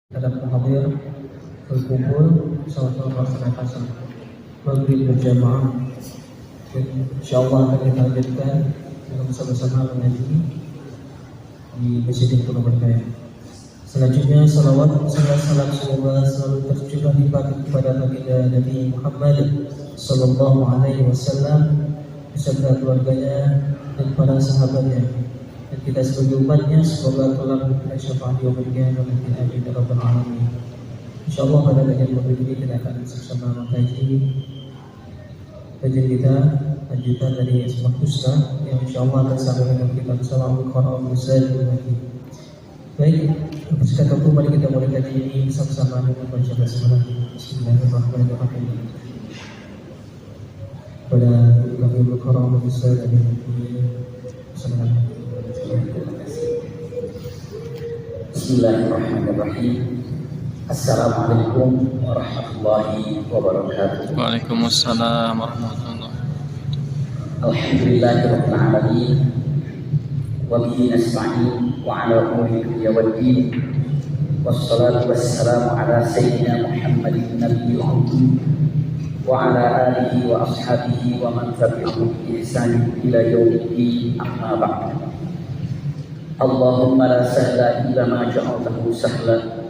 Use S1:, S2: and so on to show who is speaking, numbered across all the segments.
S1: Terhadap hadir berkumpul sama-sama melaksanakan salat maghrib berjamaah, dan insyaallah akan kita lanjutkan dengan bersama-sama mengaji di masjid yang penuh berkah. Selanjutnya salawat salam semoga selalu tercurah limpahkan kepada baginda Nabi Muhammad sallallahu alaihi wasallam beserta keluarganya dan para sahabatnya, dan kita sebagai umatnya semoga telah memberikan syafaat di yaumil qiyamah. Amin ya rabbal alamin. Insyaallah pada bagian maghrib ini kita akan bersama mengkaji kajian kita lanjutan dari Asmaul Husna yang insyaallah akan sampai dengan kita bersama Al-Qur'an Al-Musayyid. Baik, bersekat waktu mari kita mulai kaji ini bersama-sama dengan baca basmalah. Bismillahirrahmanirrahim. Pada kami Al-Qur'an Al-Musayyid
S2: Bismillahirrahmanirrahim. Assalamualaikum warahmatullahi wabarakatuh.
S3: Waalaikumsalam warahmatullahi wabarakatuh.
S2: Alhamdulillahirabbil alamin. Wa bihi nasta'in wa 'ala umuri dunya waddin. Wassalatu wassalamu ala sayyidina Muhammadin nabiyil ummi wa 'ala alihi wa ashabihi wa man tabi'ahum bi ihsan ila yaumiddin. Amma ba'd. Allahumma la sahla illa ma ja'altahu sahla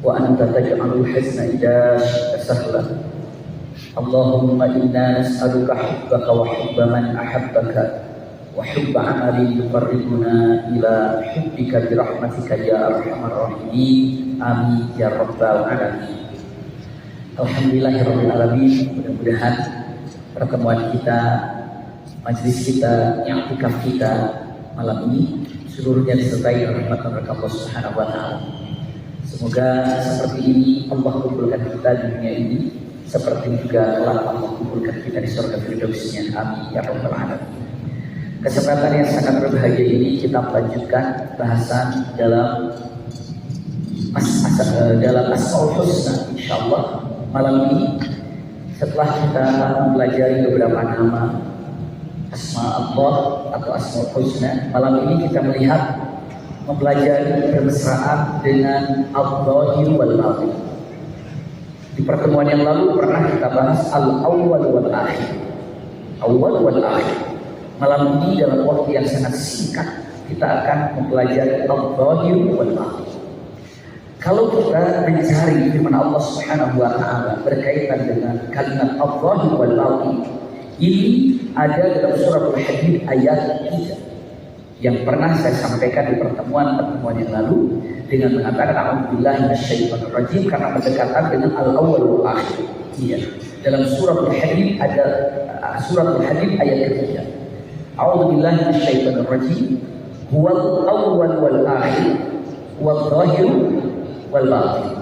S2: wa anta taj'alul hazna idza sahla. Allahumma inna nas'aluka hubbaka wa hubba man ahabbaka wa hubba amalin yuqarribuna ila hubbika bi rahmatika ya arhamar rahimin. Amin ya rabbal alamin. Alhamdulillahirabbil alamin. Mudah-mudahan pertemuan kita, majelis kita, i'tikaf kita malam ini seluruhnya disertai rahmat Allah Subhanahu wa taala. Semoga seperti ini Allah kumpulkan kita di dunia ini, seperti juga Allah kumpulkan kita di surga firdausnya. Amin ya rabbal alamin. Kesempatan yang sangat berbahagia ini kita melanjutkan bahasan dalam Asmaul Husna. Insyaallah malam ini setelah kita mempelajari beberapa nama Asma Allah atau Asmaul Husna, malam ini kita mempelajari permesraan dengan Al-Zahir wal Batin. Di pertemuan yang lalu pernah kita bahas Al-Awwal wal Akhir. Awal wal Akhir. Malam ini dalam waktu yang sangat singkat kita akan mempelajari Al-Zahir wal Batin. Kalau kita mencari firman Allah Subhanahu wa taala berkaitan dengan kalimat Al-Zahir wal Batin, ini ada dalam surah Al-Hadid ayat 3 yang pernah saya sampaikan di pertemuan yang lalu dengan mengatakan a'udzubillahi minasyaitonir rajim karena berdekatan dengan al-awwal wal akhir. Iya, dalam surah Al-Hadid ada surah Al-Hadid ayat ketiga. A'udzubillahi minasyaitonir rajim. Huwal awwal wal akhir wal zahir wal batin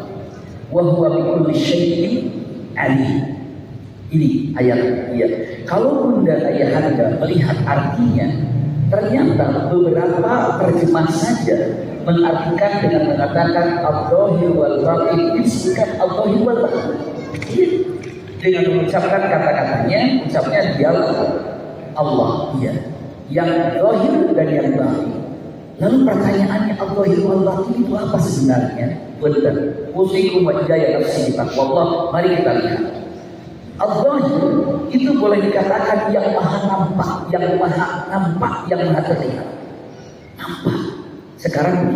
S2: wa huwa bikulli syai'in alim. Ini ayat dia. Kalau Bunda Ayahanda melihat artinya, ternyata beberapa terjemah saja mengartikan dengan mengatakan Al-Zahir wal Batin, disebutkan Al-Zahir wal Batin. Dengan mengucapkan kata-katanya, ucapnya dialah Allah, iya, yang zahir dan yang batin. Lalu pertanyaannya Al-Zahir wal Batin itu apa sebenarnya? Benar. Usikum wa ijaya nafsi taqwallah. Mari kita lihat. Al-Zahir itu boleh dikatakan yang maha nampak, yang maha terlihat. Nampak. Sekarang ini,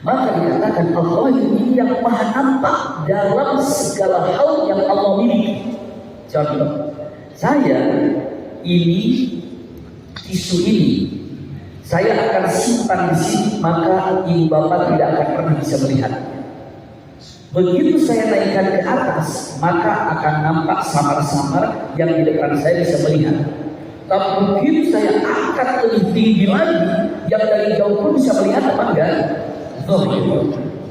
S2: maka dikatakan Al-Zahir ini yang maha nampak dalam segala hal yang Allah miliki. Contoh, saya ini tisu ini, saya akan simpan di sini, maka ibu bapak tidak akan pernah bisa melihatnya. Begitu saya naikkan ke atas, maka akan nampak samar-samar yang di depan saya bisa melihat. Tapi begitu saya angkat lebih tinggi lagi, yang dari jauh pun bisa melihat apa enggak? Zahir,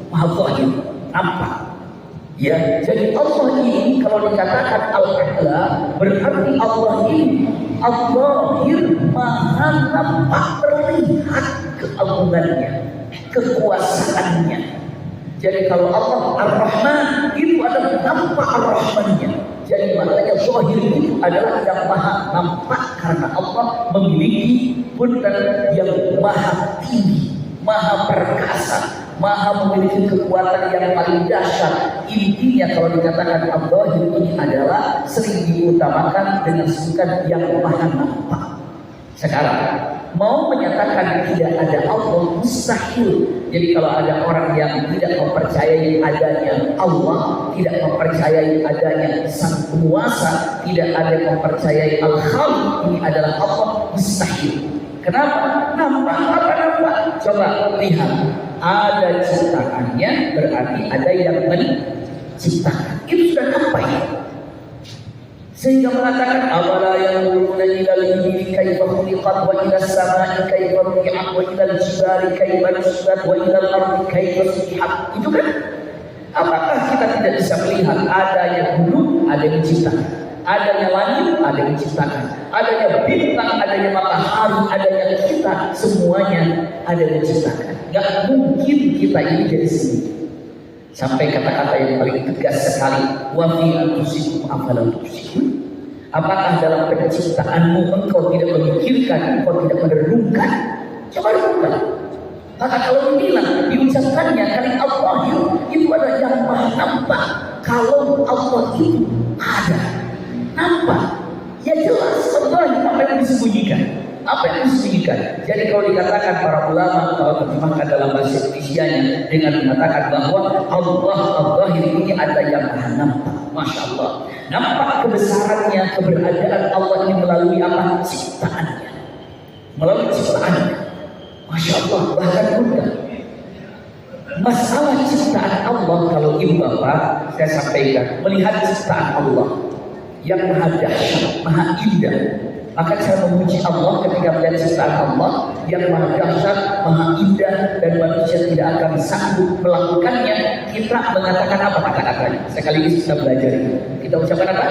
S2: maha zahir, nampak. Ya, jadi Allah ini kalau dikatakan Al-A'la, berarti Allah ini Al-Zahir, maha nampak, terlihat keagungannya, kekuasaannya. Jadi kalau Allah Ar-Rahman itu adalah nampak Ar-Rahmannya. Jadi maknanya zahir itu adalah yang maha nampak karena Allah memiliki punten yang maha tinggi, maha perkasa, Maha memiliki kekuatan yang paling dahsyat. Intinya kalau dikatakan Al-Zahir ini adalah sering diutamakan dengan sebutan yang maha nampak. Sekarang mau menyatakan tidak ada Allah mustahil. Jadi kalau ada orang yang tidak mempercayai adanya Allah, tidak mempercayai adanya Sang Penguasa, tidak ada yang mempercayai Al-Khaliq ini adalah Allah, mustahil. Kenapa? Nampak apa nampak? Coba lihat, ada ciptaannya berarti ada yang menciptakan. Itu sudah nampak ya. Sehingga mengatakan awala yanzuruna ilal ibili kaifa khuliqat wa ilas samai kaifa rufi'at wa ilal jibali kaifa nusibat wa ilal ardi kaifa subihat. Itu kan? Apakah kita tidak bisa melihat adanya gunung, ada yang diciptakan, adanya langit, ada yang diciptakan, adanya bintang, adanya matahari, adanya kita, semuanya ada yang diciptakan. Gak mungkin kita ini jadi sendiri. Sampai kata-kata yang paling tegas sekali, wa fi anfusikum afala tubsirun. Apakah dalam penciptaanmu engkau tidak memikirkan, engkau tidak merenungkan? Coba renungkan. Maka kalau dibilang, diucapkannya kali Allah itu adalah yang maha nampak. Kalau Allah itu ada, nampak, ya jelas Allah apa yang disembunyikan. Apa yang disembunyikan? Jadi kalau dikatakan para ulama, kalau terjemahkan dalam bahasa Indonesianya dengan mengatakan bahwa Allah ini ada yang maha nampak. Masya Allah. Nampak kebesarannya, keberadaan Allah ini melalui apa? Ciptaannya. Melalui ciptaannya. Masya Allah. Bahkan mudah. Masalah ciptaan Allah, kalau ibu bapak saya sampaikan, melihat ciptaan Allah yang maha dahsyat, maha indah, maka cara memuji Allah ketika melihat ciptaan Allah yang maha dahsyat, maha indah, dan manusia tidak akan sanggup melakukannya, kita mengatakan apa kata-katanya? Sekaligus kita belajar itu. Kita ucapkan apa?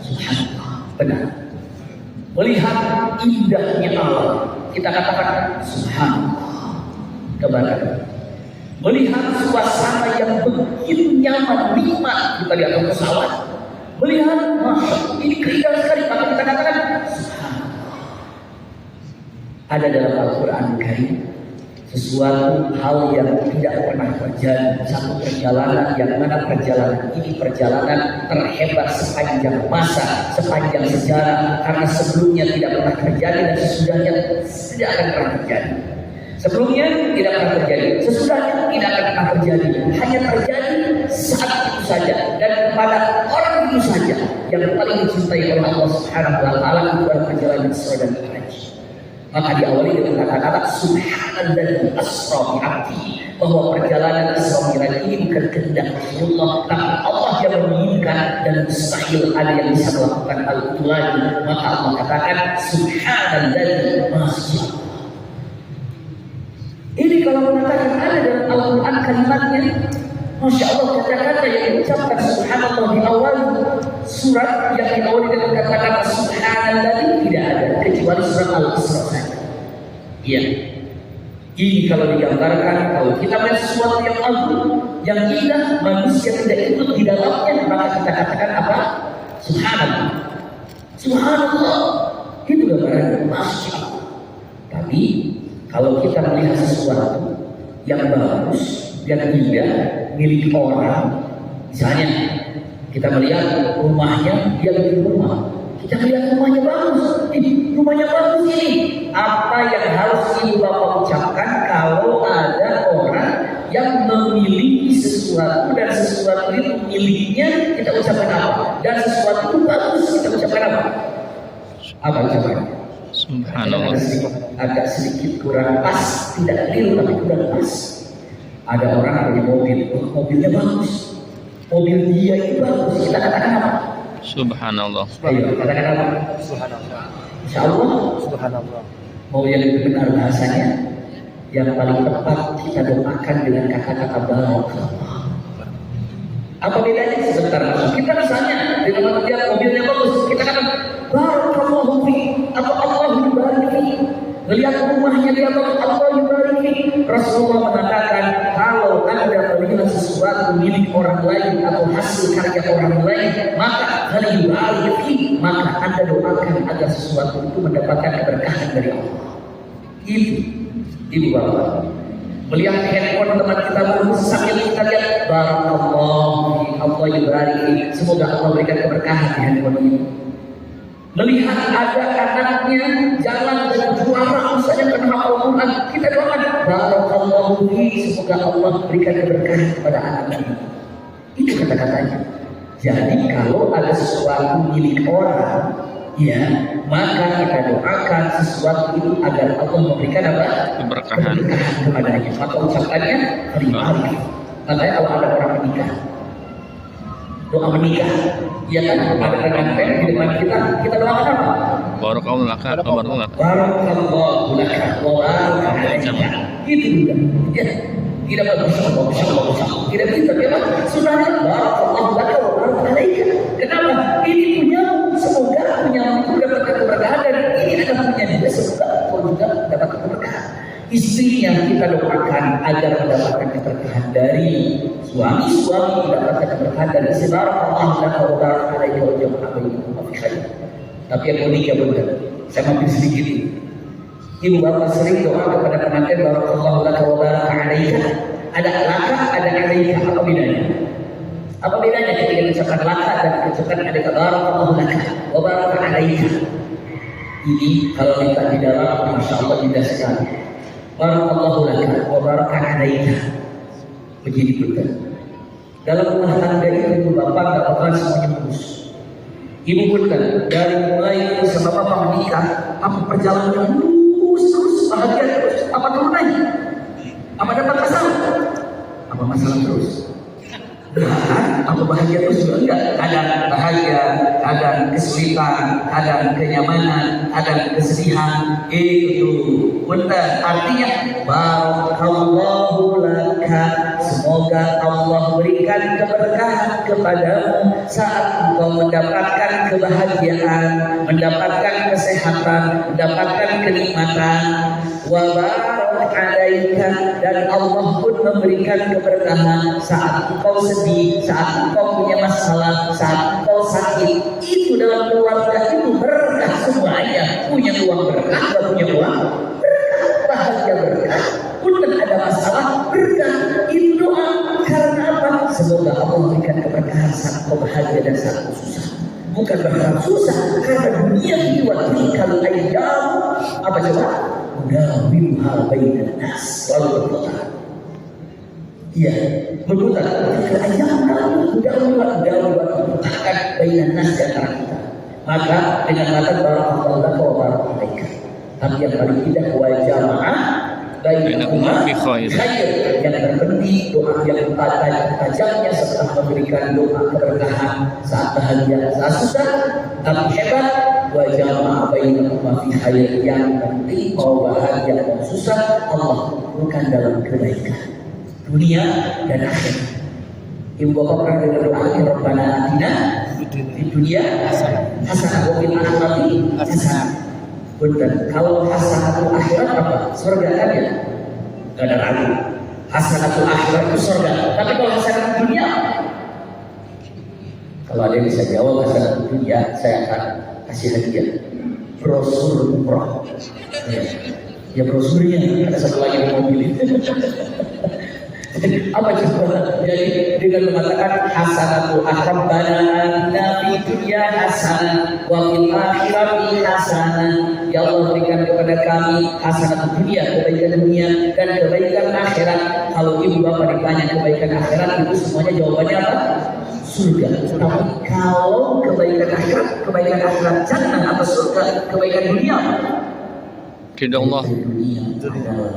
S2: Subhanallah. Benar. Melihat indahnya Allah, kita katakan Subhanallah. Kebanggaan. Melihat suasana yang begitu nyaman, nikmat, kita di atas pesawat. Melihat, masya, ini keindahan sekali, maka kita katakan Subhanallah. Ada dalam Al-Quran Karim sesuatu hal yang tidak pernah terjadi, satu perjalanan yang mana perjalanan ini perjalanan terhebat sepanjang masa, sepanjang sejarah, karena sebelumnya tidak pernah terjadi dan sesudahnya tidak akan pernah terjadi. Sebelumnya tidak pernah terjadi, sesudahnya tidak akan pernah terjadi, hanya terjadi saat itu saja dan kepada orang itu saja yang paling dicintai oleh Allah Subhanahu wa taala. Itu adalah perjalanan Isra dan Mi'raj. Maka diawali dengan kata-kata Subhanalladzi asra bi 'abdihi, bahwa perjalanan Isra Mi'raj ini bukan kehendak Rasulullah, tapi Allah yang menginginkan dan mustahil ada yang bisa melakukan hal itu lagi. Maka Allah katakan Subhanalladzi masya. Ini kalau mengatakan ada dalam Al-Quran kalimatnya, masya Allah, kata-kata yang diucapkan Subhanallah di awal surat yang diawali dengan kata-kata Subhanallah tidak ada kecuali surat Al-Isra saja. Iya. Ini kalau digambarkan, kalau kita melihat sesuatu yang agung, yang indah, manusia tidak ikut di dalamnya, maka kita katakan apa? Subhanallah. Subhanallah. Itu gambaran masya Allah. Tapi kalau kita melihat sesuatu yang bagus, yang indah, milik orang, misalnya kita melihat rumahnya, dia milik rumah, kita melihat rumahnya bagus, rumahnya bagus ini. Apa yang harus ibu bapak ucapkan kalau ada orang yang memiliki sesuatu dan sesuatu itu miliknya, kita ucapkan apa? Dan sesuatu itu bagus, kita ucapkan apa? Apa ucapannya?
S3: Subhanallah.
S2: Agak sedikit kurang pas, tidak keliru tapi kurang pas. Ada orang punya mobil, mobilnya bagus, mobil dia itu bagus, kita katakan apa?
S3: Subhanallah.
S2: Ayo katakan apa?
S1: Subhanallah.
S2: Insya Allah.
S1: Subhanallah.
S2: Mau yang lebih benar bahasanya, yang paling tepat kita doakan dengan kata-kata barakallah. Apa bedanya? Sebentar, kita misalnya dengan melihat mobilnya bagus, kita katakan barakallahu fi atau Allah yubarik fi. Melihat rumahnya dia bagus, Allah yubarik fi. Rasulullah mengatakan kalau Anda melihat sesuatu milik orang lain atau hasil karya orang lain, maka hal yubarik fi, maka Anda doakan agar sesuatu itu mendapatkan keberkahan dari Allah. Itu ibu bapak. Melihat handphone teman kita bagus sambil kita lihat barakallahu, Allah yubarik, semoga Allah berikan keberkahan di handphone ini. Melihat ada anaknya jalan dan juara misalnya karena Al-Quran, kita doakan barakallahu fi, semoga Allah berikan keberkahan kepada anak ini. Itu kata-katanya. Jadi kalau ada sesuatu milik orang, ya, maka kita doakan sesuatu itu agar Allah memberikan apa?
S3: Keberkahan
S2: kepadanya. Maka ucapannya terima. Makanya kalau ada orang menikah, doa menikah, ya kan, ada pengantin di depan kita doakan apa?
S3: Barakallahu laka wa barakallahu laka.
S2: Barakallahu laka wa barakallahu alaika. Itu juga. Ya. Tidak bagus, tidak bisa, memang sunahnya barakallahu laka wa barakallahu alaika. Kenapa? Ini punya, semoga punya itu dapat keberkahan, dan ini adalah punya dia, semoga kau juga dapat keberkahan. Istri yang kita doakan agar mendapatkan keberkahan dari suami mendapatkan keberkahan dari istri. Barakallahu laka wa barakallahu alaika wa jama'a bainakum fi khair. Tapi yang unik ya benar, saya mampir sedikit. Ibu bapak sering doa kepada pengantin barakallahu laka wa barakallahu alaika. Ada laka, ada alaika, apa bedanya? Apa bedanya ketika mengucapkan laka dan mengucapkan alaika? Barakallahu laka wa barakallahu alaika. Ini kalau kita di dalam, masya Allah indah sekali. Barakallahu laka wa barakallahu alaika. Begini betul. Dalam rumah tangga itu ibu bapak nggak bakal semuanya bagus. Ibu pun kan dari mulai sama bapak menikah, apa perjalanan terus bahagia terus, apa turun lagi? Apa dapat masalah? Apa masalah terus? Apa bahagia terus juga enggak? Kadang bahagia, kadang kesulitan, kadang kenyamanan, kadang kesedihan. Itu benar. Artinya barakallahu laka, semoga Allah berikan keberkahan kepadamu saat engkau mendapatkan kebahagiaan, mendapatkan kesehatan, mendapatkan kenikmatan. Wa barakallahu, dan Allah pun memberikan keberkahan saat engkau sedih, saat engkau punya masalah, saat engkau sakit. Itu dalam keluarga itu berkah semuanya. Punya uang berkah, gak punya uang berkah, bahagia berkah. Pun ada masalah berkah. Itu doa karena apa? Semoga Allah memberikan keberkahan saat engkau bahagia dan saat engkau susah. Bukan berharap susah, karena dunia dibuat kalau ayyam apa coba? Udawiluha bainan nas, lalu berputar. Iya, berputar. Ayyam udawiluha berputarkan bainan nas di antara kita. Maka dengan mata barakallahu laka wa barakallahu alaika. Tapi yang paling indah wa jamaah bainakuma fi khair, yang terpenting doa yang tajamnya setelah memberikan doa keberkahan saat bahagia, saat susah. Tapi hebat wa jama'a bainakuma fi khair, yang penting mau bahagia atau susah Allah bukan dalam kebaikan dunia dan akhirat. Ibu bapak pernah dengar doa Rabbana atina fid dunya hasanah wa fil akhirati hasanah. Benar, kalau hasanatul akhirat apa? Surga kan ya? Gak ada ragu. Hasanatul akhirat itu surga. Tapi kalau hasanatul dunia, kalau ada yang bisa jawab hasanatul dunia, saya akan kasih hadiah brosur umroh. Ya brosurnya ada satu lagi di mobil itu. Apa coba? Jadi dengan mengatakan hasanatul Rabbana atina fid dunya hasanah wa fil akhirati hasanah. Ya Allah berikan kepada kami hasanatul dunya, kebaikan dunia, dan kebaikan akhirat. Kalau ibu bapak ditanya kebaikan akhirat, itu semuanya jawabannya apa? Surga. Tapi kalau kebaikan akhirat jannah atau surga, kebaikan dunia apa?
S3: Ridha Allah.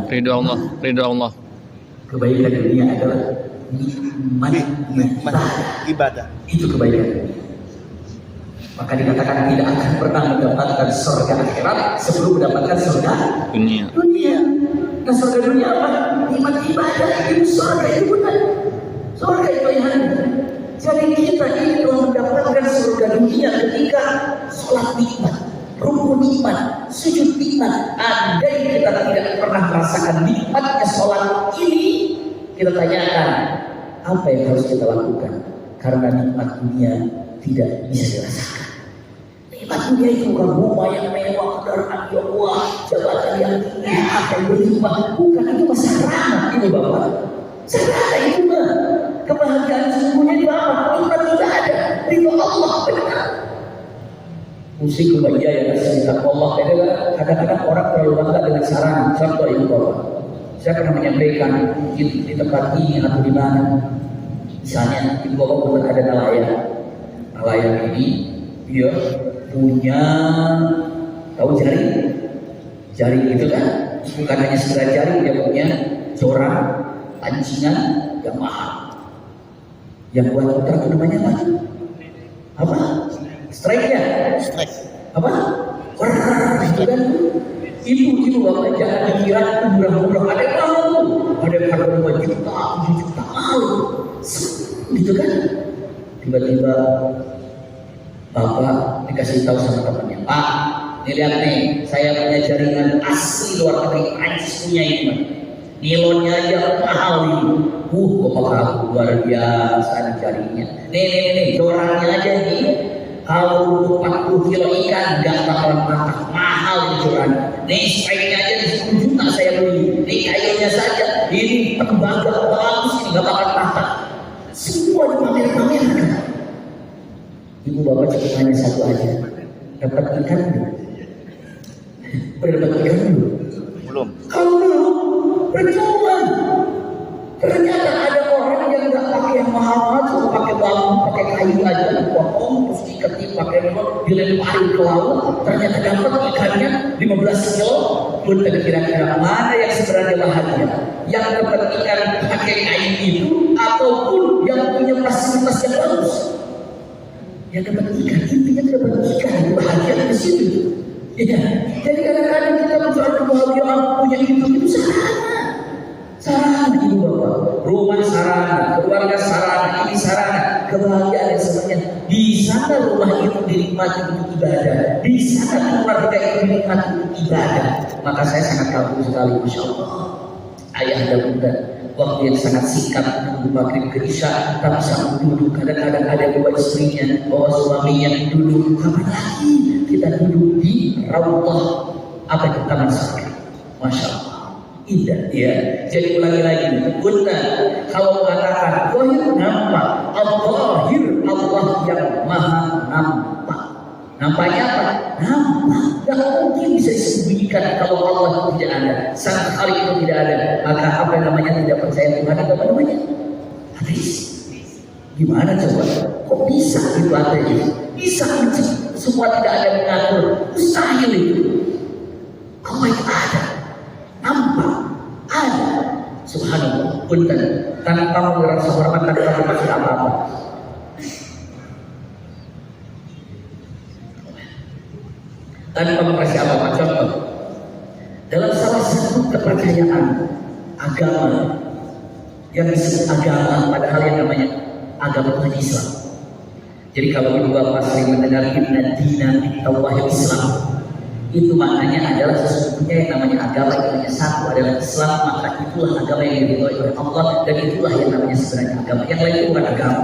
S3: Ridha Allah. Ridha Allah.
S2: Kebaikan dunia adalah nikmat ibadah. Itu kebaikan dunia. Maka dikatakan tidak akan pernah mendapatkan surga akhirat sebelum mendapatkan surga dunia. Nah surga dunia apa? Nikmat ibadah. Itu surga, itu benar. Surga itu yang jadi kita ini telah mendapatkan surga dunia ketika sholat nikmat, rukun nikmat, sujud nikmat. Andai kita tidak pernah merasakan nikmatnya sholat ini, kita tanyakan apa yang harus kita lakukan, karena nikmat dunia tidak bisa dirasakan. Nikmat dunia itu bukan rumah yang mewah, kendaraan yang wah, jabatan yang tinggi, apa yang berlimpah. Bukan, itu masih ramah. ibu bapak. Serata itu mah. Kebahagiaan sesungguhnya itu apa? Nikmat tidak ada. Ridho Allah benar. Musik kebahagiaan yang disebut Allah adalah kadang-kadang orang terlalu bangga dengan sarana. Contoh ibu bapak. Saya pernah menyampaikan di tempat ini atau di mana. Misalnya ibu bapak pun ada nelayan. Nelayan ini dia punya tahu jaring itu kan, bukan hanya sekedar jaring, dia punya corak pancingan yang mahal. Yang buat putar itu namanya apa? Strike-nya? Apa? Wah, itu kan ibu bapak jangan dikira itu murah-murah. Ada yang mahal tuh, ada yang harga 2 juta, 7 juta mahal, gitu kan? Tiba-tiba bapak dikasih tahu sama temannya, Pak, ini lihat nih, saya punya jaringan asli luar negeri, Prancis punya ini, nilonnya aja mahal ini. Kok luar biasa nih jaringnya. Nih, corannya aja nih. Kalau untuk 40 kilo ikan nggak bakalan patah, mahal ini corannya. Nih strike-nya aja di 10 juta saya beli. Nih kayunya saja, ini tembaga bagus ini nggak bakalan patah. Semua dipamer-pamerkan. Ibu bapak cukup hanya satu aja, dapat ikan belum? Dapat ikan belum? Kalau belum, percuma. Ternyata ada orang yang nggak pakai yang mahal-mahal, cuma pakai bambu, pakai kayu aja, dipotong, terus diketik pakai remote, dilemparin ke laut. Ternyata dapat ikannya 15 kilo. Pun kira-kira mana yang sebenarnya bahagia? Yang dapat ikan pakai kayu itu, ataupun yang punya fasilitas yang bagus? Yang dapat ikan, intinya dapat ikan, bahagia di situ. Ya, jadi kadang-kadang kita mencari kebahagiaan punya itu sarana ibu bapak, rumah sarana, keluarga sarana, ini sarana, kebahagiaan yang sebenarnya di sana rumah itu dinikmati untuk ibadah, di sana keluarga itu dinikmati untuk ibadah. Maka saya sangat kagum sekali, masya Allah, ayah dan bunda waktu yang sangat singkat menunggu maghrib ke isya, tapi sambil duduk kadang-kadang ada bawa istrinya, bawa suaminya duduk, kapan lagi kita duduk di raudhah apa itu taman surga, masya Allah. Indah ya. Jadi ulangi lagi, bunda kalau mengatakan zahir nampak, al-zahir Allah yang maha nampak. Nampaknya apa? Nampak. Gak mungkin bisa disembunyikan kalau Allah itu tidak ada. Sang Khalik itu tidak ada. Maka apa yang namanya tidak percaya Tuhan itu apa namanya? Ateis. Gimana coba? Kok bisa itu ateis? Bisa semua tidak ada yang mengatur. Mustahil itu. Allah itu ada. Nampak, ada, subhanallah, punten, tanpa mengerasa hormat, tanpa bermaksud apa-apa. Tanpa mengerasa apa-apa, contoh, dalam salah satu kepercayaan agama yang disebut agama, padahal yang namanya agama Tuhan Islam. Jadi kalau ibu bapak sering mendengar inna dina bittawahil Islam, itu maknanya adalah sesungguhnya yang namanya agama yang namanya satu adalah Islam, maka itulah agama yang diridhoi oleh Allah, dan itulah yang namanya sebenarnya agama. Yang lain itu bukan agama,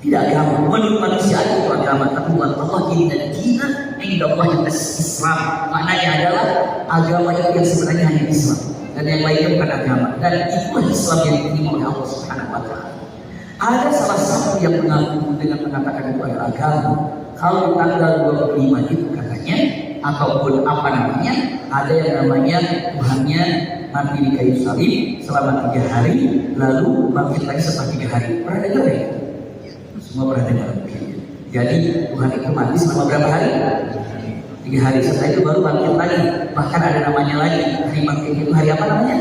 S2: tidak agama. Menurut manusia itu agama, tapi buat Allah inna dina indallah Islam, maknanya adalah agama itu yang sebenarnya hanya Islam, dan yang lainnya bukan agama. Dan itulah Islam yang diterima oleh Allah Subhanahu wa Ta'ala. Ada salah satu yang mengaku dengan mengatakan itu adalah agama. Kalau tanggal 25 itu katanya, ataupun apa namanya, ada yang namanya Tuhannya mati di kayu salib selama 3 hari, lalu bangkit lagi setelah 3 hari. Pernah dengar ya? Semua pernah dengar. Jadi Tuhan itu mati selama berapa hari? 3 hari. Setelah itu baru bangkit lagi. Bahkan ada namanya lagi, hari bangkit itu hari apa namanya?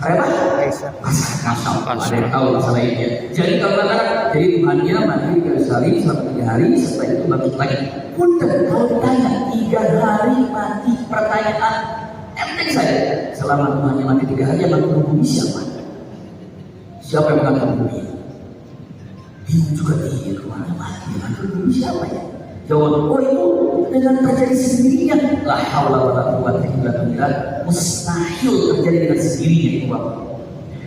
S2: Hari apa? Ada yang tahu masalah ini. Jadi kalau katakan, jadi Tuhannya mati di kayu salib selama 3 hari, setelah itu bangkit lagi. Punten, kalau ditanya 3 hari mati, pertanyaan enteng saja. Selama Tuhannya mati 3 hari, yang mengatur bumi siapa? Siapa yang mengatur bumi? Bingung juga dia kemana mati, yang mengatur bumi siapa ya? Jawab, oh itu dengan terjadi sendirinya. La haula wala quwwata illa billah. Mustahil terjadi dengan sendirinya itu Bapak.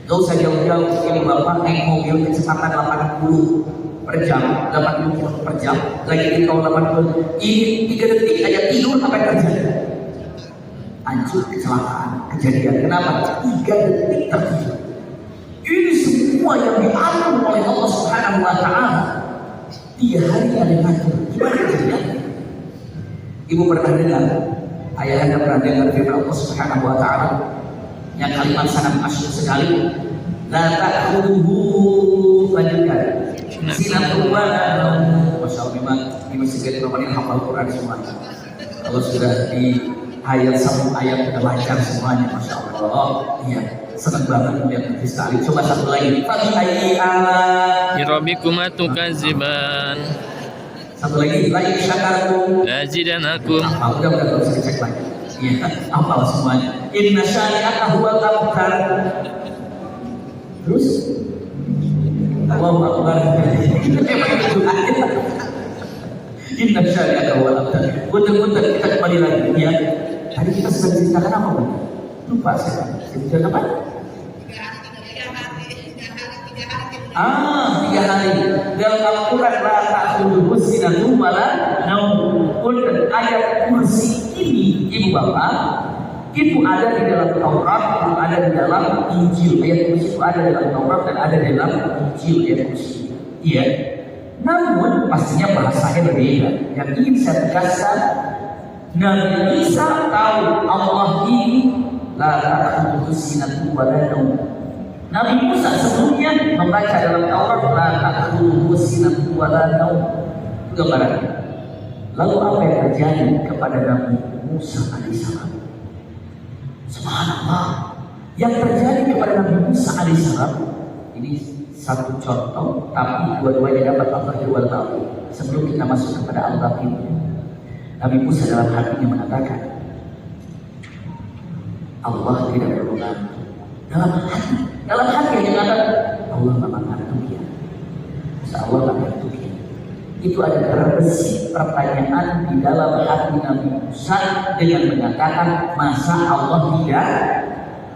S2: Gak usah jauh-jauh sekali Bapak naik mobil kecepatan 80 per jam, 80 km per jam, lagi di tahun 80, ini 3 detik aja tidur apa yang terjadi? hancur, kecelakaan, kejadian. Kenapa? 3 detik tertidur. Ini semua yang diatur oleh Allah Subhanahu wa Ta'ala. 3 hari ada ngatur. Gimana kejadiannya? Ibu pernah dengar, ayah anda pernah dengar firman Allah Subhanahu wa Ta'ala yang kalimat sangat masyhur sekali. La ta'khudhuhu fajr. Sinatun wa naum. Masya Allah, memang di masjid ini hafal Quran semuanya. Kalau sudah di ayat satu ayat sudah lancar semuanya, Masya Allah. Iya, senang banget melihat Nabi sekali. Coba satu lagi. Fabi ayyi ala
S3: Rabbikuma tukadziban.
S2: Satu lagi. La in syakartum
S3: Lazidanakum.
S2: udah usah dicek lagi. Iya, hafal semuanya. Inna syani'aka huwal abtar. Terus Allahu Akbar. Inna syani'aka huwal abtar. Betul-betul kita kembali lagi ya. Tadi kita sudah ceritakan apa, Bu? Lupa saya. Ceritakan apa? 3 hari. Dalam Al-Quran la ta'khudhuhu sinatun wa la naum. Dan ayat kursi ini, Ibu Bapak, itu ada di dalam Taurat, itu ada di dalam Injil. Ayat kursi itu ada di dalam Taurat dan ada di dalam Injil, ayat kursi. Iya. Namun pastinya bahasanya berbeda. Yang ingin saya tegaskan, Nabi Isa tahu Allah ini la ta'khudhuhu sinatun wa la naum. Nabi Musa sebelumnya membaca dalam Taurat la ta'khudhuhu sinatun wa la naum. Itu gambarannya. Lalu apa yang terjadi kepada Nabi Musa alaihissalam? Subhanallah. Yang terjadi kepada Nabi Musa alaihissalam ini satu contoh, tapi dua-duanya dapat Allah tahu. Sebelum kita masuk kepada al-Baqi, Nabi Musa dalam hatinya mengatakan, Allah tidak perlu bantu. Dalam hati yang mengatakan, Allah memang bantu dia. Masa Allah tak bantu dia. Itu ada terbesit pertanyaan di dalam hati Nabi Musa dengan mengatakan, masa Allah tidak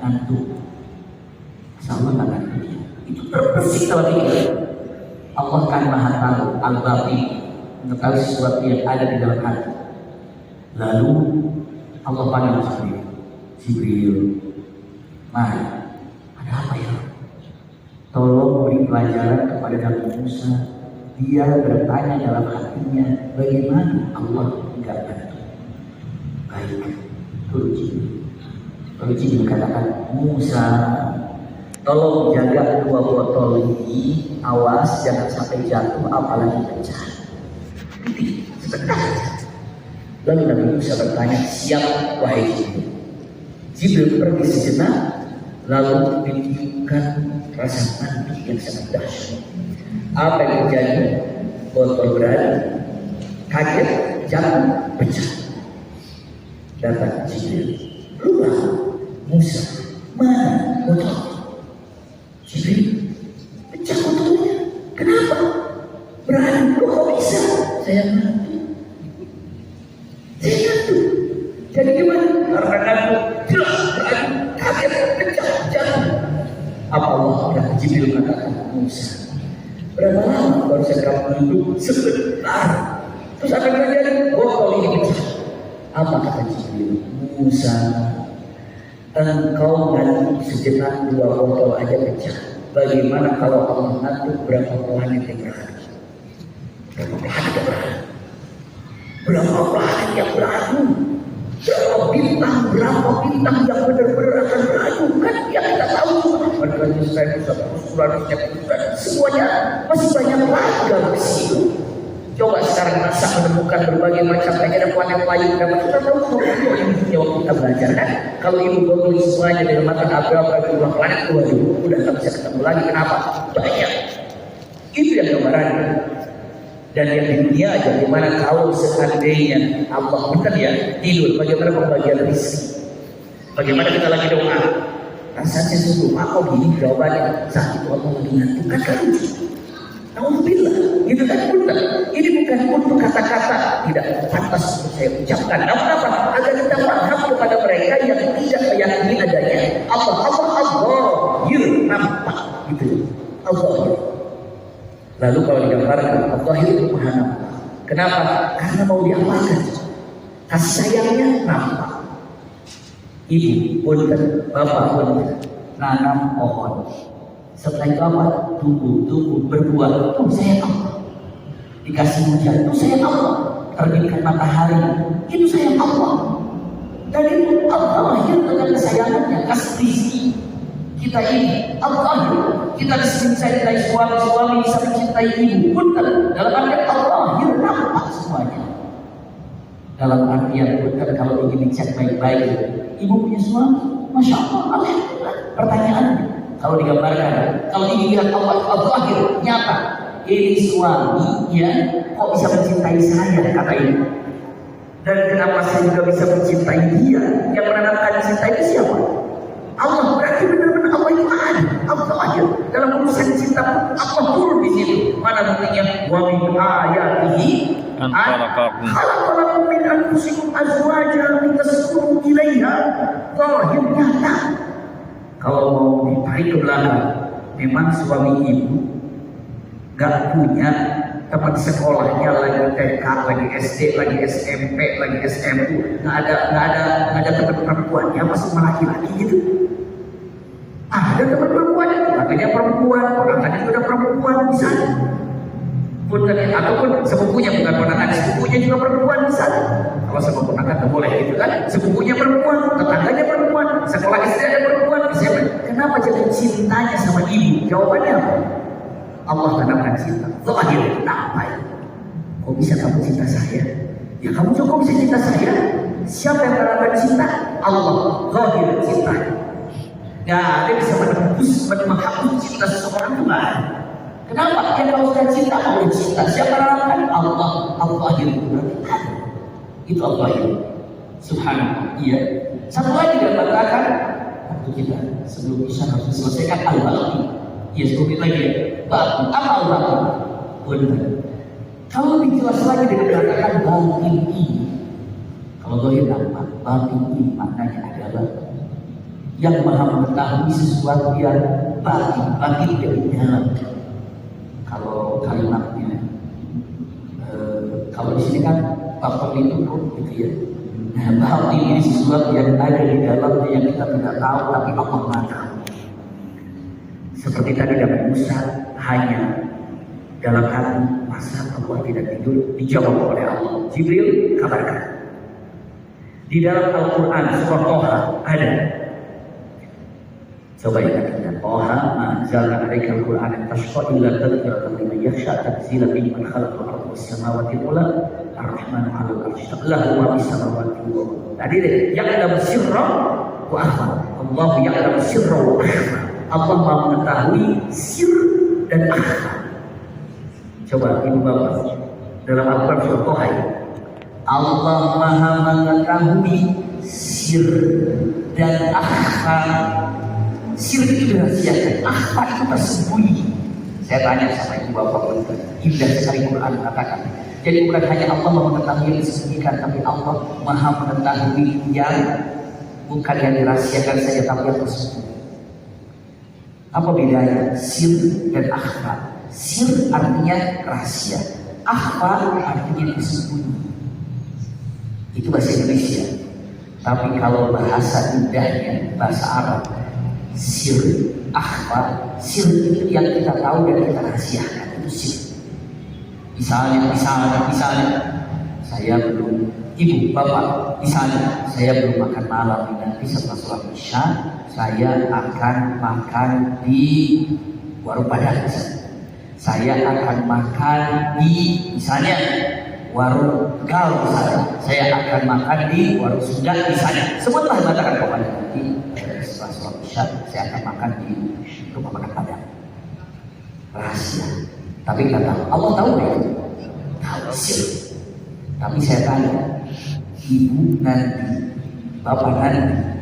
S2: bantu? Masa Allah tak bantu dia. Itu terbesit dalam pikiran. Allah kan maha tahu, al-Baqi, mengetahui sesuatu yang ada di dalam hati. Lalu Allah panggil Jibril, mari, ada apa ya? Tolong beri pelajaran kepada Nabi Musa. Dia bertanya dalam hatinya, bagaimana Allah tidak bantu? Baik, turun Jibril. Lalu Jibril katakan, Musa, tolong jaga 2 botol ini, awas jangan sampai jatuh, apalagi pecah. Sebentar. Lalu Nabi Musa bertanya, siap wahai Jibril. Jibril pergi sejenak, lalu ditiupkan rasa ngantuk yang sangat dahsyat. Apa yang terjadi? Botol berada, kaget, jatuh, pecah. Datang Jibril, lupa Musa, mana botol? Jibril, pecah botolnya. Kenapa? Berani, kok bisa? Saya ngantuk. Jadi gimana? Karena kaget, pecah, jatuh. Apa Allah sudah Jibril katakan Musa? Berapa lama baru saya kamu duduk? Sebentar. Terus akan terjadi botol ini pecah. Apa kata Jibril? Musa, engkau ngantuk sejenak 2 botol aja pecah. Bagaimana kalau Allah ngantuk berapa planet yang berada? Berapa planet yang berada? Berapa planet yang beradu? Berapa bintang yang benar-benar akan beradu? Kan yang kita tahu Merkanya saya semuanya masih banyak lagi galaksi. Coba sekarang NASA menemukan berbagai macam ada planet lain. Kita tahu semua yang jawab kita belajar kan? Kalau ibu tulis semuanya dengan mata berapa jumlah planet, waduh, udah tak bisa ketemu lagi. Kenapa? Banyak. Itu yang gambarannya. Dan yang di dunia aja, gimana kalau seandainya Allah benar ya tidur, bagaimana pembagian rezeki? Bagaimana kita lagi doa? Rasanya sungguh, kok gini jawabannya? Saat itu Allah lagi ngantuk, kan lucu. Alhamdulillah, gitu kan benar. Ini bukan untuk kata-kata tidak pantas untuk saya ucapkan. Namun apa? Agar kita paham kepada mereka yang tidak meyakini adanya Allah, nampak gitu. Allah. Lalu kalau digambarkan Allah itu maha nampak. Kenapa? Karena mau diamalkan. Kasih sayangnya nampak. Ibu punten, bapak punten, nanam pohon. Setelah itu apa? Tumbuh berbuah. Itu sayang Allah. Dikasih hujan, itu sayang Allah. Terbitkan matahari, itu sayang Allah. Dan itu Allah lahir dengan kesayangannya, kasih rizki. Kita ini Allah, kita mencintai suami bisa mencintai ibu. Punten, dalam artian Allah lahir nampak semuanya. Dalam artian punten, kalau ingin dicek baik-baik, ibu punya suami, masya Allah, alhamdulillah. Pertanyaannya, kalau digambarkan, kalau ingin lihat Allah lahir nyata, ini suami ya kok bisa mencintai saya, kata ibu. Dan kenapa saya juga bisa mencintai dia? Yang menanamkan cinta itu siapa? Allah. Berarti benar-benar Allah itu ada. Allah aja dalam urusan cinta Allah turun di situ. Mana buktinya? Wa min ayatihi an khalaqakum min anfusikum azwajan litaskunu ilaiha. Zahir nyata. Kalau mau ditarik ke belakang, memang suami ibu gak punya tempat sekolahnya, lagi TK, lagi SD, lagi SMP, lagi SMU, nggak ada teman perempuannya, masuk laki-laki gitu. Ada teman perempuannya, makanya perempuan, orangnya juga perempuan bisa. Ataupun sepupunya, bukan ponakan, sepupunya juga perempuan bisa. Kalau sepupu ponakan boleh gitu kan, sepupunya perempuan, tetangganya perempuan, sekolah SD ada perempuan, bisa. Kenapa jadi cintanya sama ibu? Jawabannya apa? Allah tanamkan cinta. Zahir, kenapa ya? Kok bisa kamu cinta saya? Ya kamu juga bisa cinta saya. Siapa yang menanamkan cinta? Allah. Zahir cinta. Gak ada bisa menghapus cinta seseorang itu gak ada. Kenapa? Ya kalau sudah cinta, mau cinta. Siapa yang menanamkan? Allah. Al-Zahir itu berarti ada. Itu Al-Zahir. Subhanallah. Iya. Satu lagi dia mengatakan, waktu kita sebelum bisa harus selesaikan Al-Baqi. Ya sebut lagi ya, batin, apa batin? Benar. Kalau lebih jelas lagi dia mengatakan batin ini. Kalau zahir apa? Batin ini maknanya adalah yang maha mengetahui sesuatu yang batin dari dalam. Kalau kalimatnya, kalau di sini kan batin itu gitu ya. Nah, batin ini sesuatu yang ada di dalamnya yang kita tidak tahu, tapi Allah Maha tahu. Seperti tadi Nabi Musa hanya dalam hati, masa Allah tidak tidur? Dijawab oleh Allah. Jibril kabarkan. Di dalam Al-Quran surah Toha ada. Coba ingat. Toha ma'anzalna 'alaika al-Qur'ana tashqa illa tadhkiratan liman yakhsha tanzilan mimman khalaqa al-arda was-samawati al-ula ar-rahmanu 'ala al-'arsy istawa lahu ma fis samawati wa tadi deh ya'lamu sirra wa akhfa. Allah ya'lamu sirra wa akhfa. Allah Maha mengetahui sir dan akhfa. Coba ibu bapak dalam Al-Quran surah Toha, Allah Maha mengetahui sir dan akhfa. Sir itu dirahasiakan, akhfa itu tersembunyi. Saya tanya sama ibu bapak, indah sekali Quran katakan. Jadi bukan hanya Allah Maha mengetahui yang disembunyikan, tapi Allah Maha mengetahui yang bukan yang dirahasiakan saja, tapi yang tersembunyi. Apa bedanya sir dan akhfa? Sir artinya rahasia, akhfa artinya tersembunyi. Itu bahasa Indonesia. Tapi kalau bahasa indahnya, bahasa Arab, sir, akhfa, sir itu yang kita tahu dan kita rahasiakan, itu sir. Misalnya, saya belum, ibu, bapak, misalnya saya belum makan malam, nanti setelah sholat Isya saya akan makan di warung Padang. Saya akan makan di misalnya warung Tegal misalnya. Saya akan makan di warung Sunda misalnya. Sebutlah katakan kepada nanti setelah sholat Isya saya akan makan di rumah makan Padang. Rahasia. Tapi kata Allah tahu itu. Tahu sih. Tapi saya tanya, ibu nanti, bapak nanti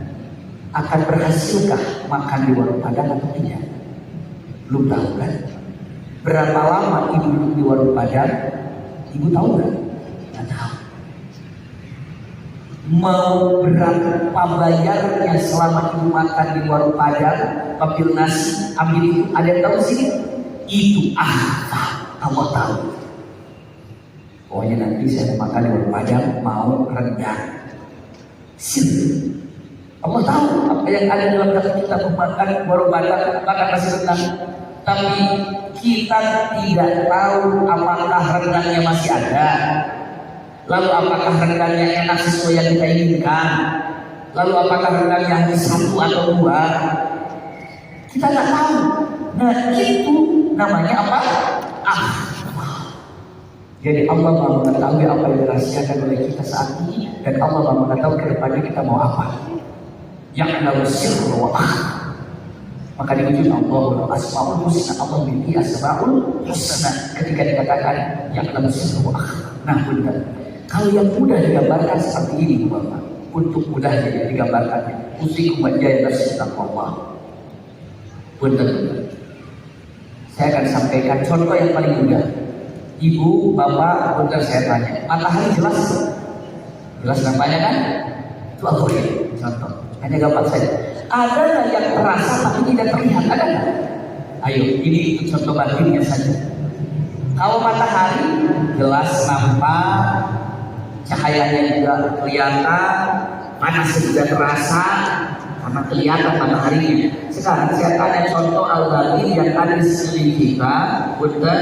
S2: akan berhasilkah makan di warung Padang atau tidak? Belum tahu kan? Berapa lama ibu duduk di warung Padang? Ibu tahu kan? Nggak tahu. Mau berapa bayarnya selama ibu makan di warung Padang? Ambil nasi, ambil itu, ada yang tahu sini? Itu Allah tahu. Pokoknya nanti saya makan di warung Padang mau rendang. Sini. Allah tahu apa yang ada dalam hati kita, makan baru makan nasi rendang. Tapi kita tidak tahu apakah rendangnya masih ada. Lalu apakah rendangnya enak sesuai yang kita inginkan. Lalu apakah rendangnya hanya satu atau dua. Kita nggak tahu. Nah itu namanya apa? Jadi Allah mau mengetahui apa yang dirahasiakan oleh kita saat ini, dan Allah mau mengetahui ke depannya kita mau apa. Ya'lamu sirra wa akhfa. Maka diuji Allah asmaul husna, Allah memiliki asmaul husna. Ketika dikatakan ya'lamu sirra wa akhfa. Nah benar. Kalau yang mudah digambarkan seperti ini Bapak, untuk mudahnya digambarkannya, usikum wa jaya Allah. Benar. Saya akan sampaikan contoh yang paling mudah. Ibu, bapak, benar saya tanya, matahari jelas? Jelas nampaknya kan? Itu aku ya, contoh. Hanya gampang saja. Ada nggak yang terasa tapi tidak terlihat? Ada nggak? Ayo, ini contoh batinnya saja. Kalau matahari jelas nampak, cahayanya juga kelihatan, panasnya juga terasa, karena kelihatan mataharinya. Sekarang saya tanya contoh al-batin yang ada di sekeliling kita, benar?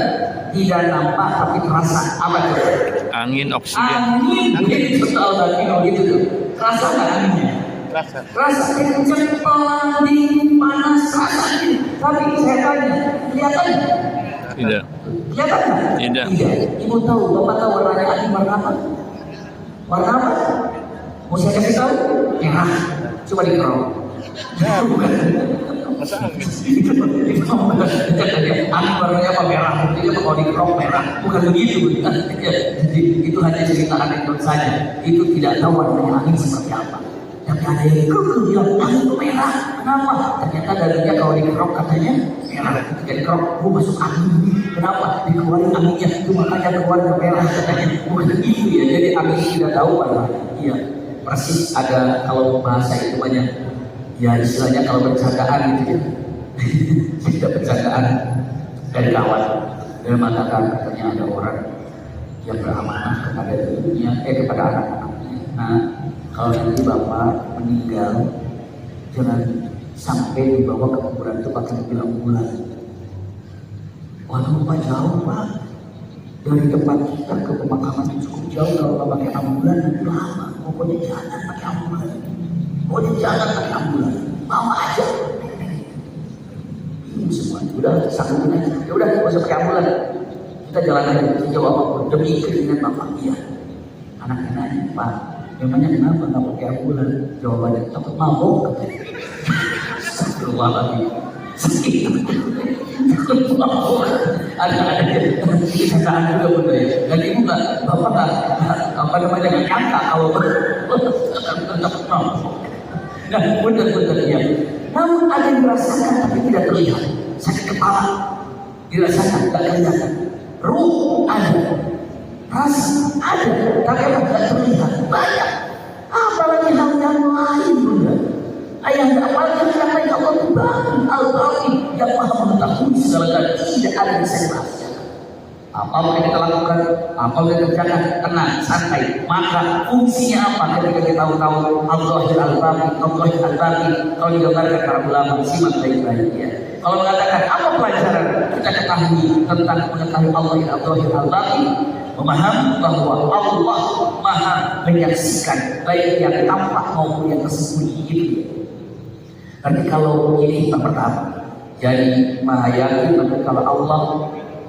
S2: Tidak nampak tapi terasa. Apa itu?
S3: Angin oksigen.
S2: Angin. Jadi contoh al-batin gitu tuh. Terasa nggak anginnya?
S3: Terasa.
S2: Terasa kenceng, pelan, dingin, panas, terasa. Tapi saya tanya, kelihatan nggak?
S3: Tidak.
S2: Kelihatan nggak?
S3: Tidak.
S2: Ibu tahu, bapak tahu warnanya angin warna apa? Warna apa? Mau saya kasih tahu? Merah. Coba dikerok. Bukan.
S3: Masa angin?
S2: Angin warnanya apa? Merah. Buktinya kalau dikerok merah. Bukan begitu. Jadi itu hanya cerita anekdot saja. Itu tidak tahu warnanya angin seperti apa. Tapi ada yang bilang angin itu merah. Kenapa? Ternyata darinya kalau dikerok katanya merah. Ketika dikerok, masuk angin. Kenapa? Dikeluarin anginnya. Itu makanya keluar merah katanya. Bukan begitu ya. Jadi angin tidak tahu warna. Iya. Persis ada kalau bahasa itu banyak. Ya istilahnya kalau bercandaan gitu ya. Tidak bercandaan dari kawan. Dia mengatakan katanya ada orang yang beramanah kepada ibunya, kepada anak-anaknya. Nah, kalau nanti bapak meninggal, jangan sampai dibawa ke kuburan itu pakai mobil ambulan. Waduh pak, jauh pak. Dari tempat kita ke pemakaman itu cukup jauh. Kalau nggak pakai ambulan nanti lama. Pokoknya jangan pakai ambulan. Pokoknya jangan pakai ambulan. Bawa aja. Ini semua udah sanggup aja. Ya udah, nggak usah pakai ambulan. Kita jalan aja sejauh apapun demi keinginan bapak. Iya. Anaknya nanya, pak, memangnya kenapa nggak pakai ambulan? Jawabannya takut mabok. Keluar lagi. Ada kenyataan juga benar ya. Dan ibu bapak nggak nyangka kalau nah benar ya. Namun ada yang dirasakan tapi tidak terlihat. Sakit kepala dirasakan tidak kelihatan. Ruh ada, rasa ada, tapi tidak terlihat. Banyak. Apalagi hal yang lain benar. Ayah apalagi yang lain Allah Tuhan Al-Batin yang maha mengetahui segala tidak ada yang bisa dirahasiakan. Apa yang kita lakukan, apa yang kita kerjakan, tenang, santai. Maka fungsinya apa ketika kita tahu Allah Al-Batin, Allah Al-Batin. Kalau digambarkan para ulama simak baik-baik ya. Kalau mengatakan apa pelajaran kita ketahui tentang mengetahui Allah Al-Batin, memahami bahwa Allah maha menyaksikan baik yang tampak maupun yang tersembunyi itu. Nanti kalau ini yang pertama, jadi maha yakin kalau Allah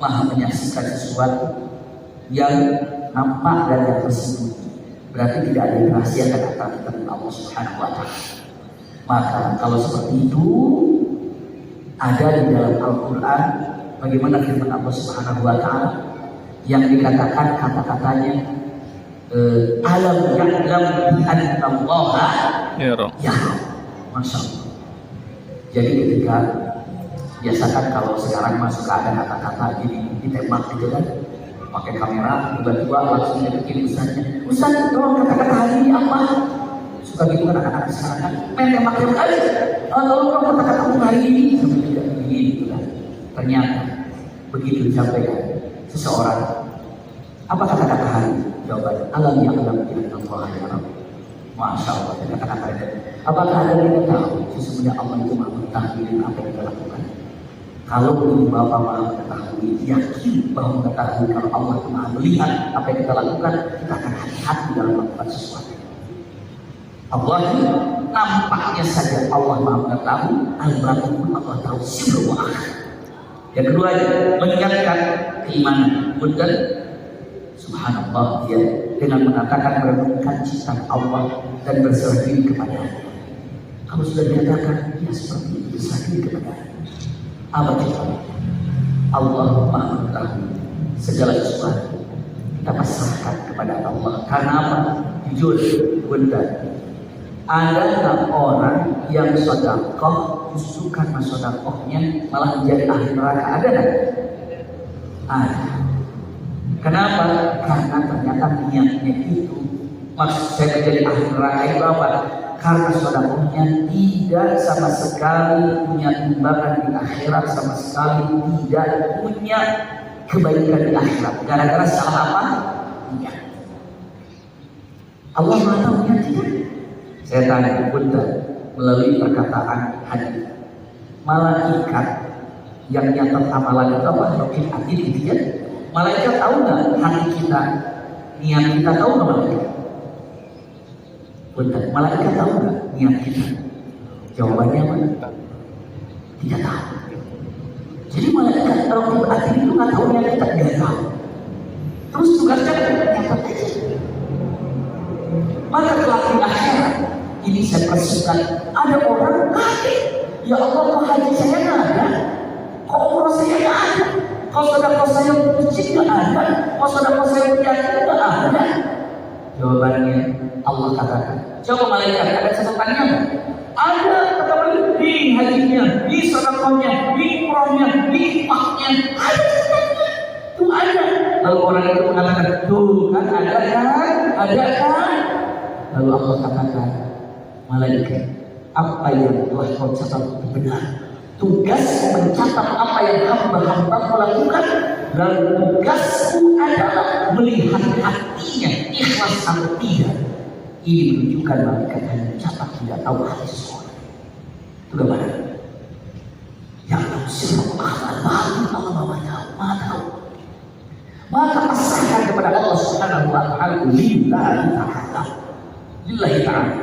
S2: maha menyaksikan sesuatu yang nampak dan yang tersembunyi, berarti tidak ada yang rahasiakan antara kita dengan Allah Subhanahu wa Ta'ala. Maka kalau seperti itu ada di dalam Al-Quran, bagaimana firman Allah Subhanahu wa Ta'ala yang dikatakan kata-katanya alam ya'lam bi anna Allah ya, Masya Allah. Jadi ketika biasakan kalau sekarang masuk ada kata-kata gini ditembak gitu kan, pakai kamera tiba-tiba langsung deketin Ustaz tolong kata-kata hari ini apa? Suka gitu kan anak-anak sekarang kan, main tembak-tembak aja. Tolong kata-kata hari ini sampai tidak begini gitu kan. Ternyata begitu disampaikan seseorang, apa kata-kata hari? Jawabannya alam ya'lam bi anna Allah ya Rabb. Masya Allah, kata-kata itu. Apakah ada yang tahu sesungguhnya Allah itu maha mengetahui dengan apa yang kita lakukan? Kalau ibu bapak maha mengetahui, yakin bahwa mengetahui kalau Allah itu maha melihat apa yang kita lakukan, kita akan hati-hati dalam melakukan sesuatu. Allah nampaknya saja Allah maha mengetahui, al-batin pun Allah tahu sirru wa akhir. Yang kedua, meningkatkan keimanan. Kemudian subhanallah, ya, dengan mengatakan merenungkan cinta Allah dan berserah diri kepada-Nya. Kalau sudah dikatakan, ya seperti itu, berserah diri kepada-Nya. Apa contohnya? Allah maha mengetahui segala sesuatu. Kita pasrahkan kepada Allah. Karena apa? Jujur, bunda, ada orang yang sedekah justru karena sedekahnya malah menjadi ahli neraka? Ada nggak? Ada. Kenapa? Karena ternyata niatnya itu, maksud saya menjadi ahli neraka itu apa? Karena sedekahnya tidak sama sekali punya imbangan di akhirat, sama sekali tidak punya kebaikan di akhirat. Gara-gara salah apa? Niat. Allah Maha tahu niat tidak? Saya tanya bunda melalui perkataan hadis, malaikat yang nyatat amalan itu apa? Mungkin adil gitu ya. Malaikat tahu nggak hati kita, niat kita, tahu nggak malaikat? Bunda, malaikat tahu nggak niat kita? Jawabannya apa? Tidak tahu. Jadi malaikat kalau kita adil itu nggak tahu niat kita, nggak tahu. Terus tugasnya nyatat aja. Maka kelak di akhirat ini saya persiapkan, ada orang kaget, ya Allah, kok haji saya nggak ada, kok umroh saya nggak ada, kok sedekah saya masjid nggak ada, kok sedekah saya yatim nggak ada. Jawabannya Allah katakan, coba malaikat ada catatannya nggak? Ada, kata malaikat, di hajinya, di sedekahnya, di umrohnya, di infaknya, ada catatannya, itu ada. Lalu orang itu mengatakan, tuh kan ada kan, ada kan. Lalu Allah katakan, malaikat, apa yang telah kau catat itu benar. Tugas mencatat apa yang hamba-hamba melakukan, dan tugasku adalah melihat hatinya ikhlas atau tidak. Ini menunjukkan malaikat hanya mencatat, tidak tahu hati seseorang. Itu gambaran. Yang tahu sirru akhbar, Allah maha tahu. Maka pasrahkan kepada Allah Subhanahu wa Ta'ala, lillahi ta'ala. Lillahi ta'ala.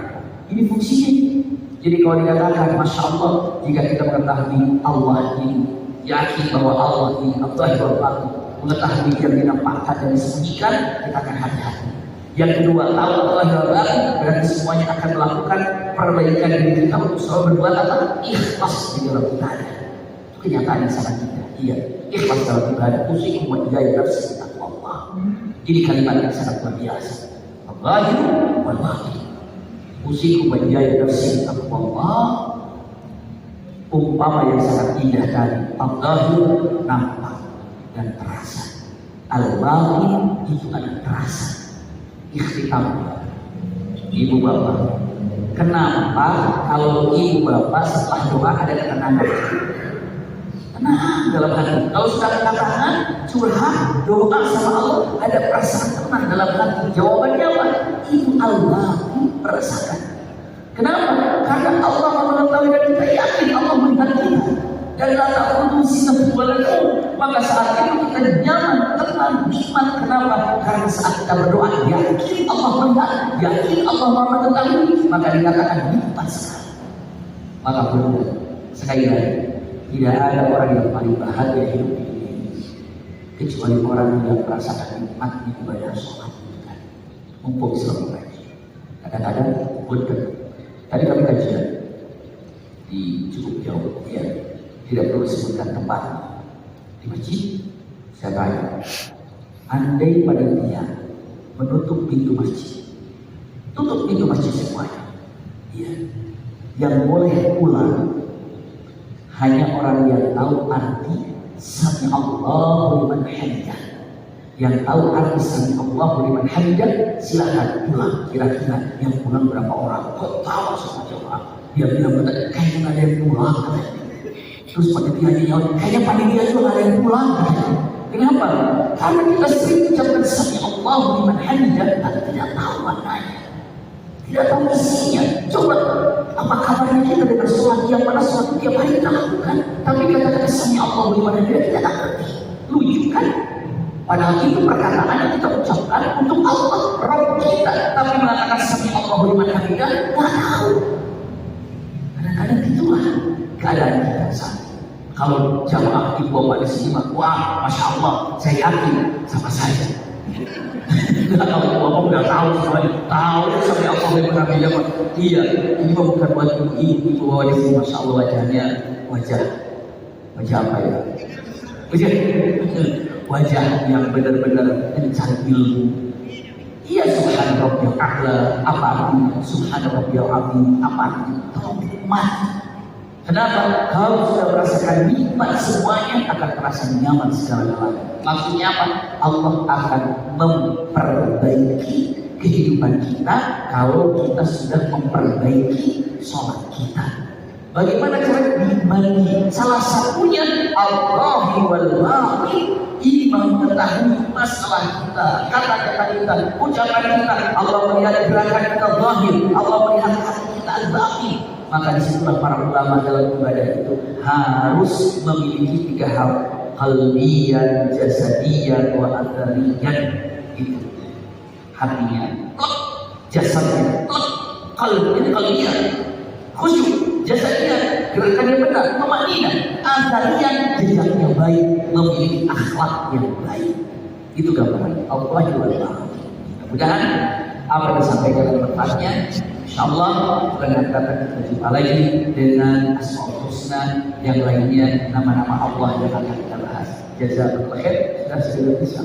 S2: Ini fungsinya. Jadi kalau dikatakan Masya Allah, jika kita mengetahui Allah ini, yakin bahwa Allah ini Allah berbahagia, mengetahui yang dinampakkan dan disembunyikan, kita akan hati-hati. Yang kedua, tahu Allah berbahagia, berarti semuanya akan melakukan perbaikan diri kita untuk selalu berbuat apa? Ikhlas di dalam ibadah. Itu kenyataan yang sangat indah. Iya, ikhlas dalam ibadah. Usikum wa hidayah nafsi Allah. Ini kalimat yang sangat luar biasa. Allah wal bahagia. Usiku menjaya nafsi Allah. Umpama yang sangat indah tadi, Allahu nampak dan terasa, al-batin itu ada terasa. Ikhtitam, ibu bapak, kenapa kalau ibu bapak setelah doa ada ketenangan? Tenang dalam hati. Kalau sudah katakan curhat doa sama Allah, ada perasaan tenang dalam hati. Jawabannya apa? Itu al-batin merasakan. Kenapa? Karena Allah mengetahui dan kita yakin Allah melihat kita. Dan la ta'khudhuhu sinatun wa la nawm. Maka saat itu kita nyaman, tenang, nikmat. Kenapa? Karena saat kita berdoa yakin Allah melihat, yakin Allah mengetahui, maka dikatakan nikmat sekali. Maka benar, sekali lagi, tidak ada orang yang paling bahagia hidup ini kecuali orang yang merasakan nikmatnya ibadah sholat. Mumpung selalu baik. Kadang-kadang betul. Tadi kami kajian di cukup jauh, ya, tidak perlu disebutkan tempat di masjid. Saya tanya, andai pada dia menutup pintu masjid, tutup pintu masjid semuanya, ya, yang boleh pulang hanya orang yang tahu arti Sami Allahu liman hamidah. Yang tahu arti Sami Allahu liman hamidah, silakan pulang. Kira-kira yang pulang berapa orang? Kok tahu sama jemaah? Dia bilang, kayaknya ada yang pulang. Terus panitia jawab, kayaknya panitia juga ada yang pulang. Kenapa? Karena kita sering ucapkan Sami Allahu liman hamidah, tapi tidak tahu maknanya. tidak tahu isinya. Coba apa kabarnya kita dengan sholat yang mana sholat tiap hari kita lakukan, tapi kata-kata sami Allahu liman hamidah kita tak ngerti. Lucu kan? Padahal itu perkataan yang kita ucapkan untuk Allah, Rabb kita, tapi mengatakan sami Allahu liman hamidah nggak tahu. Kadang-kadang itulah keadaan kita saat ini. Kalau jamaah ibu bapak di sini, wah, masya Allah, saya yakin sama saja. Kalau ibu bapak udah tahu semuanya, tahu sampai Allah liman hamidah. Iya, ini bukan buat ibu bapak di sini, masya Allah wajahnya wajah apa ya? Wajah yang benar-benar mencari ilmu. Iya, subhana rabbiyal a'la, apa artinya? Subhana rabbiyal azim, apa artinya? Tolong mati. Kenapa? Kalau sudah merasakan nikmat semuanya akan terasa nyaman segala-galanya. Maksudnya apa? Allah akan memperbaiki kehidupan kita kalau kita sudah memperbaiki sholat kita. Bagaimana cara dibagi? Salah satunya Allahi wal batin, imam mengetahui masalah kita, kata-kata kita, ucapan kita. Allah melihat gerakan kita zahir, Allah melihat hati kita al-batin. Maka disitulah para ulama dalam ibadah itu harus memiliki 3 hal: qalbiyan, jasadiyan, wa athariyan. Itu hatinya, jasadnya, qalbiyan, khusyuk, jasadinya gerakannya benar, tumanina, athariyan jejaknya baik, memiliki akhlak yang baik. Itu gambaran Allah Subhanahu. Mudah-mudahan apa yang disampaikan bermanfaatnya. InsyaAllah dengan kata kita jumpa lagi dengan Asmaul Husna yang lainnya, nama-nama Allah yang akan kita bahas. Jazakallahu khair. Sudah bisa.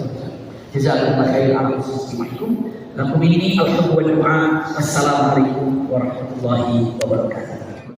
S2: Jazakallahu khair ala khususnya. Lakum ini alhamdulillah. Wassalamualaikum warahmatullahi wabarakatuh.